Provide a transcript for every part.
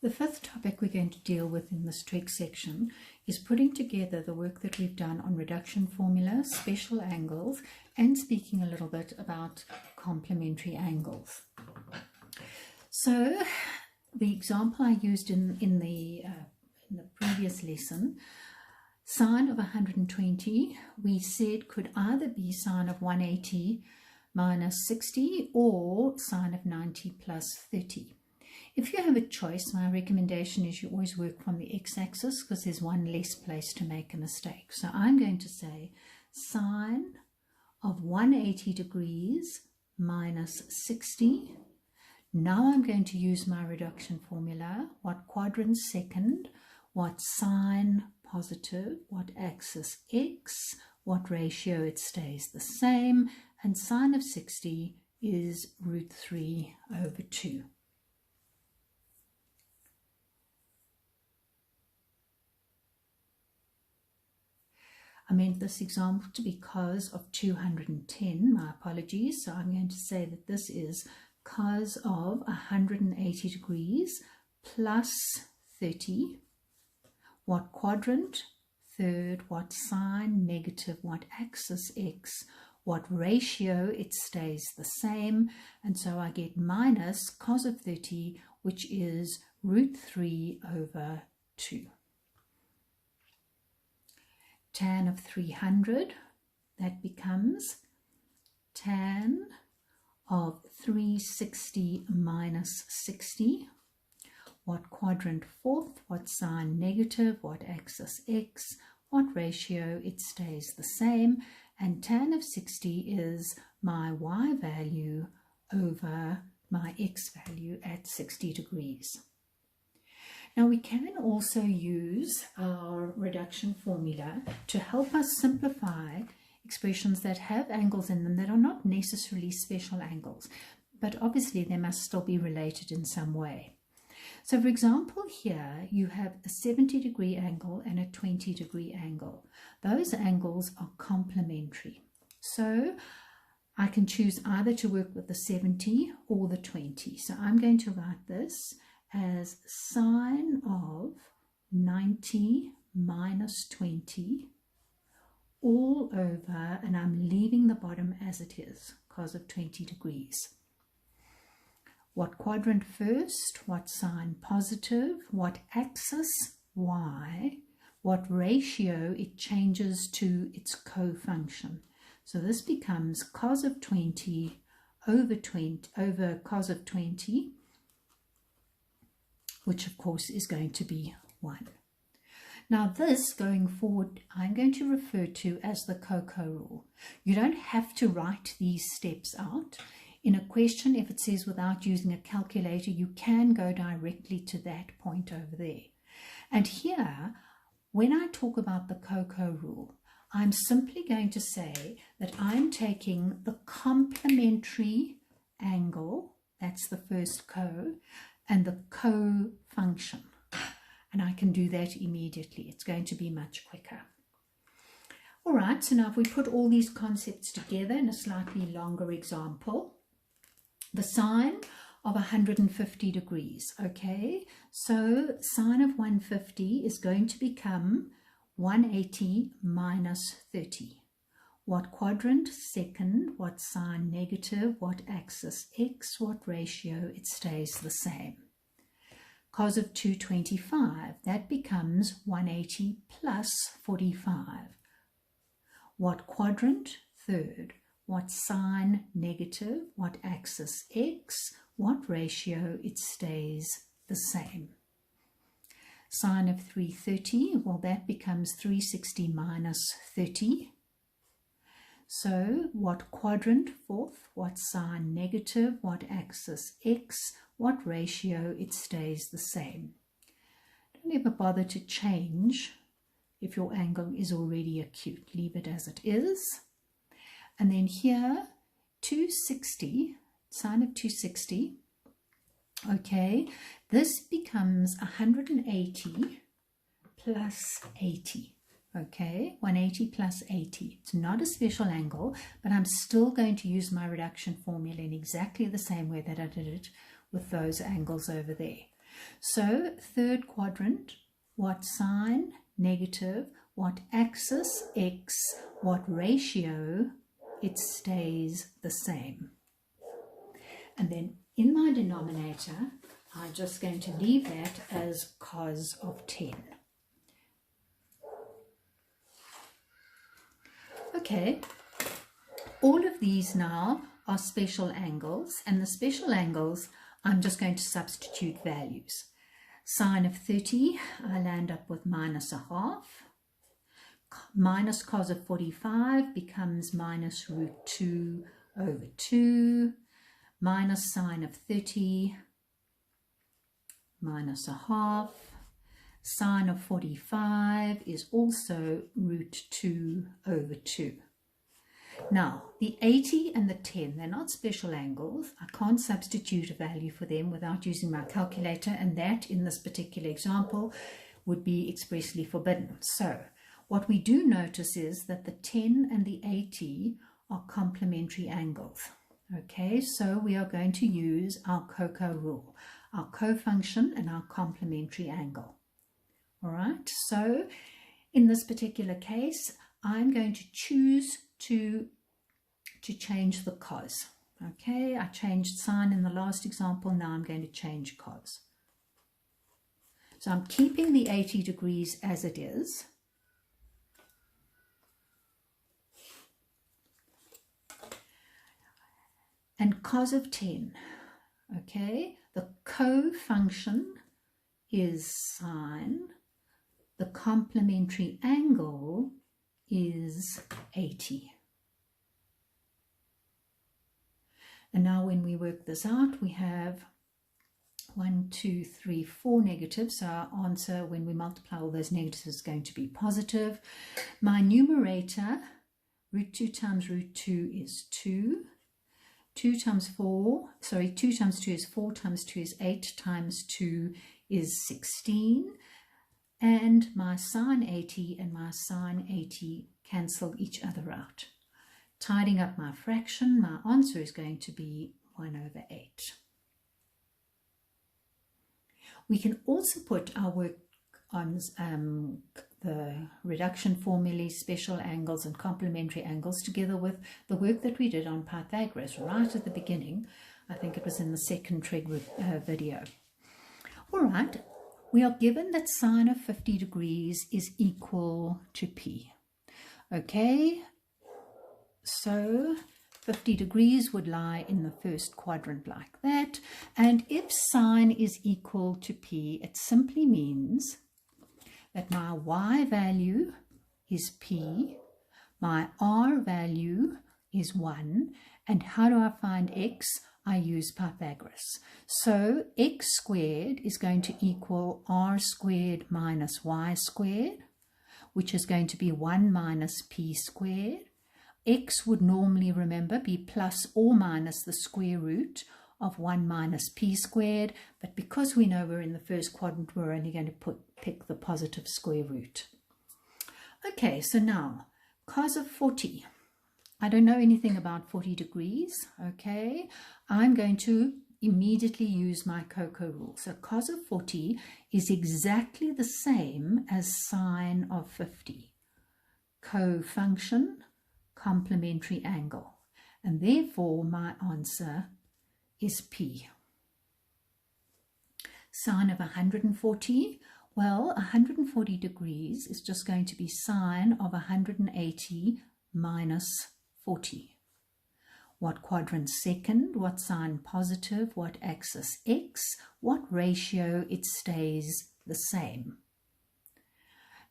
The fifth topic we're going to deal with in this trig section is putting together the work that we've done on reduction formula, special angles, and speaking a little bit about complementary angles. So the example I used in the previous lesson, sine of 120, we said could either be sine of 180 minus 60 or sine of 90 plus 30. If you have a choice, my recommendation is you always work from the x-axis because there's one less place to make a mistake. So I'm going to say sine of 180 degrees minus 60. Now I'm going to use my reduction formula. What quadrant second, what sine positive, what axis x, what ratio it stays the same, and sine of 60 is root 3 over 2. I meant this example to be cos of 210, my apologies. So I'm going to say that this is cos of 180 degrees plus 30. What quadrant? Third. What sine? Negative. What axis? X. What ratio? It stays the same. And so I get minus cos of 30, which is root 3 over 2. Tan of 300, that becomes tan of 360 minus 60. What quadrant fourth, what sine negative, what axis x, what ratio, it stays the same. And tan of 60 is my y value over my x value at 60 degrees. Now we can also use our reduction formula to help us simplify expressions that have angles in them that are not necessarily special angles, but obviously they must still be related in some way. So for example, here you have a 70-degree angle and a 20-degree angle. Those angles are complementary. So I can choose either to work with the 70 or the 20. So I'm going to write this as sine of 90 minus 20 all over, and I'm leaving the bottom as it is, cos of 20 degrees. What quadrant first? What sine positive? What axis? Y. What ratio? It changes to its co-function. So this becomes cos of 20 over cos of 20, which of course is going to be 1. Now this, going forward, I'm going to refer to as the Coco rule. You don't have to write these steps out. In a question, if it says without using a calculator, you can go directly to that point over there. And here, when I talk about the Coco rule, I'm simply going to say that I'm taking the complementary angle, that's the first co, and the co-function. And I can do that immediately. It's going to be much quicker. All right, so now if we put all these concepts together in a slightly longer example, the sine of 150 degrees, okay? So sine of 150 is going to become 180 minus 30. What quadrant? Second. What sine negative? What axis x? What ratio? It stays the same. Cos of 225, that becomes 180 plus 45. What quadrant? Third. What sine negative? What axis x? What ratio? It stays the same. Sine of 330, well, that becomes 360 minus 30. So what quadrant? Fourth. What sine negative? What axis x? What ratio? It stays the same. Don't ever bother to change if your angle is already acute. Leave it as it is. And then here, 260, sine of 260, okay, this becomes 180 plus 80. Okay, 180 plus 80. It's not a special angle, but I'm still going to use my reduction formula in exactly the same way that I did it with those angles over there. So third quadrant, what sign? Negative. What axis? X. What ratio? It stays the same. And then in my denominator, I'm just going to leave that as cos of 10. Okay, all of these now are special angles, and the special angles, I'm just going to substitute values. Sine of 30, I land up with minus a half. Minus cos of 45 becomes minus root 2 over 2. Minus sine of 30, minus a half. Sine of 45 is also root 2 over 2. Now, the 80 and the 10, they're not special angles. I can't substitute a value for them without using my calculator, and that, in this particular example, would be expressly forbidden. So, what we do notice is that the 10 and the 80 are complementary angles. Okay, so we are going to use our COCO rule, our cofunction and our complementary angle. All right, so in this particular case, I'm going to choose to change the cos. Okay, I changed sine in the last example, now I'm going to change cos. So I'm keeping the 80 degrees as it is. And cos of 10, okay, the cofunction is sine, the complementary angle is 80. And now when we work this out, we have 1, 2, 3, 4 negatives. So our answer, when we multiply all those negatives, is going to be positive. My numerator, root 2 times root 2 is 2. 2 times 2 is 4, times 2 is 8, times 2 is 16. And my sine 80 and my sine 80 cancel each other out. Tidying up my fraction, my answer is going to be 1 over 8. We can also put our work on the reduction formulae, special angles and complementary angles together with the work that we did on Pythagoras right at the beginning. I think it was in the second trig video. All right, we are given that sine of 50 degrees is equal to P. Okay, so 50 degrees would lie in the first quadrant like that. And if sine is equal to P, it simply means that my y value is P, my r value is 1, and how do I find x? I use Pythagoras. So x squared is going to equal r squared minus y squared, which is going to be 1 minus p squared. X would normally, remember, be plus or minus the square root of 1 minus p squared, but because we know we're in the first quadrant, we're only going to pick the positive square root. Okay, so now, cos of 40. I don't know anything about 40 degrees, okay? I'm going to immediately use my COCO rule. So cos of 40 is exactly the same as sine of 50. Cofunction, complementary angle. And therefore, my answer is P. Sine of 140, well, 140 degrees is just going to be sine of 180 minus 40. What quadrant second? What sign positive? What axis x? What ratio? It stays the same.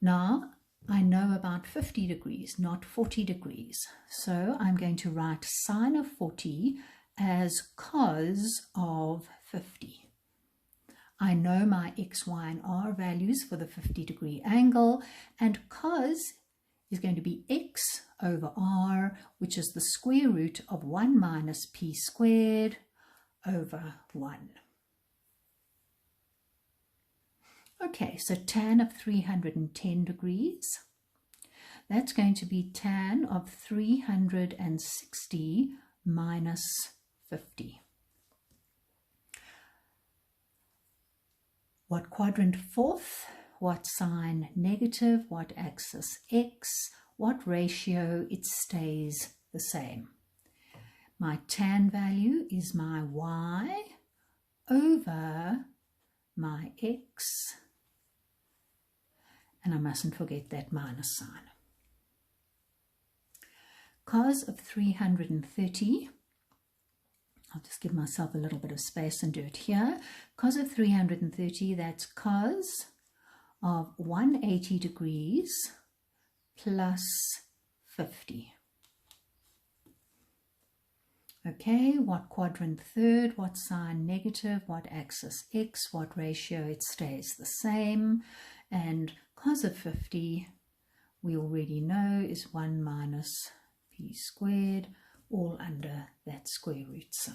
Now, I know about 50 degrees, not 40 degrees. So I'm going to write sine of 40 as cos of 50. I know my x, y, and r values for the 50 degree angle, and cos is going to be x over r, which is the square root of 1 minus p squared over 1. Okay, so tan of 310 degrees, that's going to be tan of 360 minus 50. what quadrant fourth, what sign negative, what axis x, what ratio, it stays the same. My tan value is my y over my x, and I mustn't forget that minus sign. Cos of 330, I'll just give myself a little bit of space and do it here. Cos of 330, that's cos of 180 degrees plus 50. Okay, what quadrant third, what sign negative, what axis x, what ratio, it stays the same. And cos of 50, we already know, is 1 minus p squared, all under that square root sign.